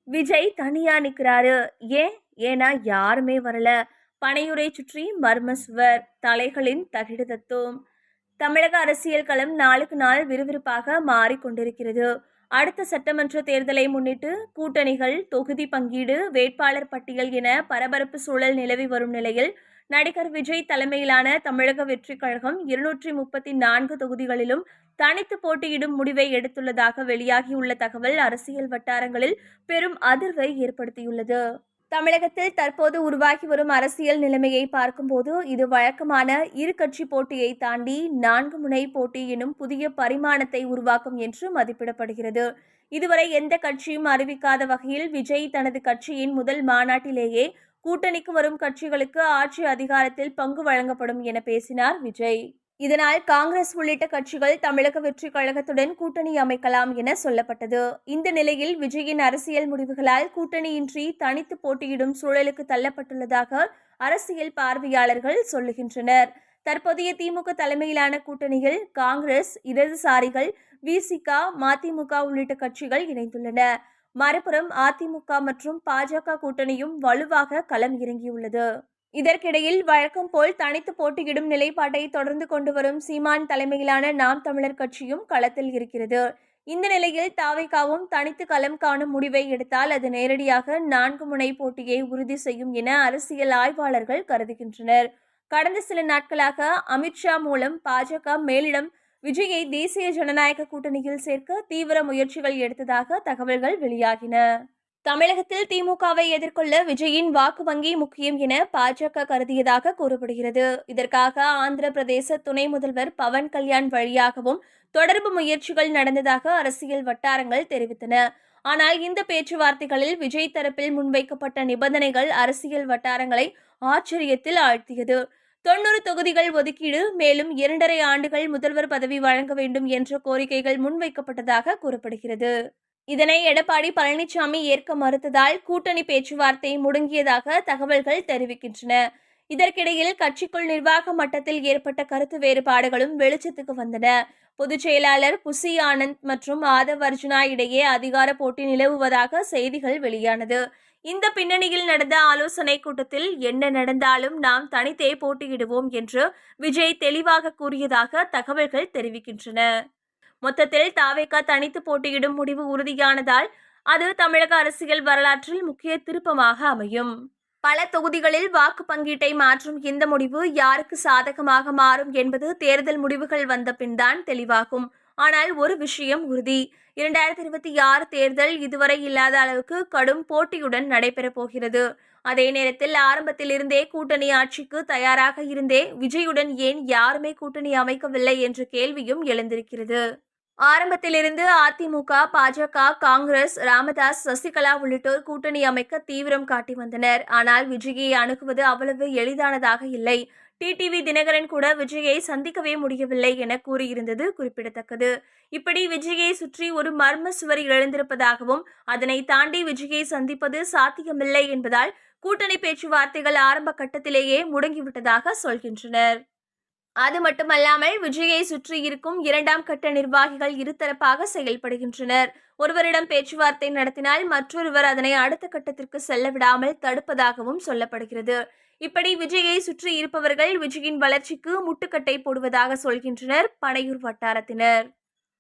விஜய் தனியா நிக்கிறாரு. ஏன்? ஏன்னா யாருமே வரல. பனையூரை சுற்றி மர்ம சுவர். தலைகளின் தகிடு தத்தும். தமிழக அரசியல் களம் நாளுக்கு நாள் விறுவிறுப்பாக மாறிக்கொண்டிருக்கிறது. அடுத்த சட்டமன்ற தேர்தலை முன்னிட்டு கூட்டணிகள், தொகுதி பங்கீடு, வேட்பாளர் பட்டியல் என பரபரப்பு சூழல் நிலவி வரும் நிலையில் நடிகர் விஜய் தலைமையிலான தமிழக வெற்றிக் கழகம் 234 தொகுதிகளிலும் தனித்து போட்டியிடும் முடிவை எடுத்துள்ளதாக வெளியாகியுள்ள தகவல் அரசியல் வட்டாரங்களில் பெரும் அதிர்வை ஏற்படுத்தியுள்ளது. தமிழகத்தில் தற்போது உருவாகி வரும் அரசியல் நிலைமையை பார்க்கும்போது இது வழக்கமான இரு கட்சி போட்டியை தாண்டி 4 முனை போட்டி எனும் புதிய பரிமாணத்தை உருவாக்கும் என்று மதிப்பிடப்படுகிறது. இதுவரை எந்த கட்சியும் அறிவிக்காத வகையில் விஜய் தனது கட்சியின் முதல் மாநாட்டிலேயே கூட்டணிக்கு வரும் கட்சிகளுக்கு ஆட்சி அதிகாரத்தில் பங்கு வழங்கப்படும் என பேசினார் விஜய். இதனால் காங்கிரஸ் உள்ளிட்ட கட்சிகள் தமிழக வெற்றிக் கழகத்துடன் கூட்டணி அமைக்கலாம் என சொல்லப்பட்டது. இந்த நிலையில் விஜயின் அரசியல் முடிவுகளால் கூட்டணியின்றி தனித்து போட்டியிடும் சூழலுக்கு தள்ளப்பட்டுள்ளதாக அரசியல் பார்வையாளர்கள் சொல்லுகின்றனர். தற்போதைய திமுக தலைமையிலான கூட்டணியில் காங்கிரஸ், இடதுசாரிகள், விசிக, மதிமுக உள்ளிட்ட கட்சிகள் இணைந்துள்ளன. மறுபுறம் அதிமுக மற்றும் பாஜக கூட்டணியும் வலுவாக களம் இறங்கியுள்ளது. இதற்கிடையில் வழக்கம் போல் தனித்து போட்டியிடும் நிலைப்பாட்டை தொடர்ந்து கொண்டு வரும் சீமான் தலைமையிலான நாம் தமிழர் கட்சியும் களத்தில் இருக்கிறது. இந்த நிலையில் தாவேகாவும் தனித்து களம் காணும் முடிவை எடுத்தால் அது நேரடியாக 4 முனை போட்டியை உறுதி செய்யும் என அரசியல் ஆய்வாளர்கள் கருதுகின்றனர். கடந்த சில நாட்களாக அமித்ஷா மூலம் பாஜக மேலிடம் விஜயை தேசிய ஜனநாயக கூட்டணியில் சேர்க்க தீவிர முயற்சிகள் எடுத்ததாக தகவல்கள் வெளியாகின. தமிழகத்தில் திமுகவை எதிர்கொள்ள விஜயின் வாக்கு வங்கி முக்கியம் என பாஜக கருதியதாக கூறப்படுகிறது. இதற்காக ஆந்திர பிரதேச துணை முதல்வர் பவன் கல்யாண் வழியாகவும் தொடர்பு முயற்சிகள் நடந்ததாக அரசியல் வட்டாரங்கள் தெரிவித்தன. ஆனால் இந்த பேச்சுவார்த்தைகளில் விஜய் தரப்பில் முன்வைக்கப்பட்ட நிபந்தனைகள் அரசியல் வட்டாரங்களை ஆச்சரியத்தில் ஆழ்த்தியது. 90 தொகுதிகள் ஒதுக்கீடு, மேலும் 2.5 ஆண்டுகள் முதல்வர் பதவி வழங்க வேண்டும் என்ற கோரிக்கைகள் முன்வைக்கப்பட்டதாக கூறப்படுகிறது. இதனை எடப்பாடி பழனிசாமி ஏற்க மறுத்ததால் கூட்டணி பேச்சுவார்த்தை முடங்கியதாக தகவல்கள் தெரிவிக்கின்றன. இதற்கிடையில் கட்சிக்குள் நிர்வாக மட்டத்தில் ஏற்பட்ட கருத்து வேறுபாடுகளும் வெளிச்சத்துக்கு வந்தன. பொதுச் செயலாளர் புசி ஆனந்த் மற்றும் ஆதவ் அர்ஜுனா இடையே அதிகார போட்டி நிலவுவதாக செய்திகள் வெளியானது. இந்த பின்னணியில் நடந்த ஆலோசனை கூட்டத்தில் என்ன நடந்தாலும் நாம் தனித்தே போட்டியிடுவோம் என்று விஜய் தெளிவாக கூறியதாக தகவல்கள் தெரிவிக்கின்றன. மொத்தத்தில் தாவேகா தனித்து போட்டியிடும் முடிவு உறுதியானதால் அது தமிழக அரசியல் வரலாற்றில் முக்கிய திருப்பமாக அமையும். பல தொகுதிகளில் வாக்கு பங்கீட்டை மாற்றும் இந்த முடிவு யாருக்கு சாதகமாக மாறும் என்பது தேர்தல் முடிவுகள் வந்த பின்தான் தெளிவாகும். ஆனால் ஒரு விஷயம் உறுதி, 2026 தேர்தல் இதுவரை இல்லாத அளவுக்கு கடும் போட்டியுடன் நடைபெறப் போகிறது. அதே நேரத்தில் ஆரம்பத்தில் இருந்தே கூட்டணி ஆட்சிக்கு தயாராக இருந்தே விஜயுடன் ஏன் யாருமே கூட்டணி அமைக்கவில்லை என்ற கேள்வியும் எழுந்திருக்கிறது. ஆரம்பத்திலிருந்து அதிமுக, பாஜக, காங்கிரஸ், ராமதாஸ், சசிகலா உள்ளிட்டோர் கூட்டணி அமைக்க தீவிரம் காட்டி வந்தனர். ஆனால் விஜயை அணுகுவது அவ்வளவு எளிதானதாக இல்லை. டிடிவி தினகரன் கூட விஜயை சந்திக்கவே முடியவில்லை என கூறியிருந்தது குறிப்பிடத்தக்கது. இப்படி விஜயை சுற்றி ஒரு மர்ம சுவர் எழுந்திருப்பதாகவும் அதனை தாண்டி விஜயை சந்திப்பது சாத்தியமில்லை என்பதால் கூட்டணி பேச்சுவார்த்தைகள் ஆரம்ப கட்டத்திலேயே முடங்கிவிட்டதாக சொல்கின்றனர். அது மட்டுமல்லாமல் விஜயை சுற்றி இருக்கும் 2ஆம் கட்ட நிர்வாகிகள் இருதரப்பாக செயல்படுகின்றனர். ஒருவரிடம் பேச்சுவார்த்தை நடத்தினால் மற்றொருவர் அதனை அடுத்த கட்டத்திற்கு செல்ல விடாமல் தடுப்பதாகவும் சொல்லப்படுகிறது. இப்படி விஜயை சுற்றி இருப்பவர்கள் விஜயின் வளர்ச்சிக்கு முட்டுக்கட்டை போடுவதாக சொல்கின்றனர் பனையூர் வட்டாரத்தினர்.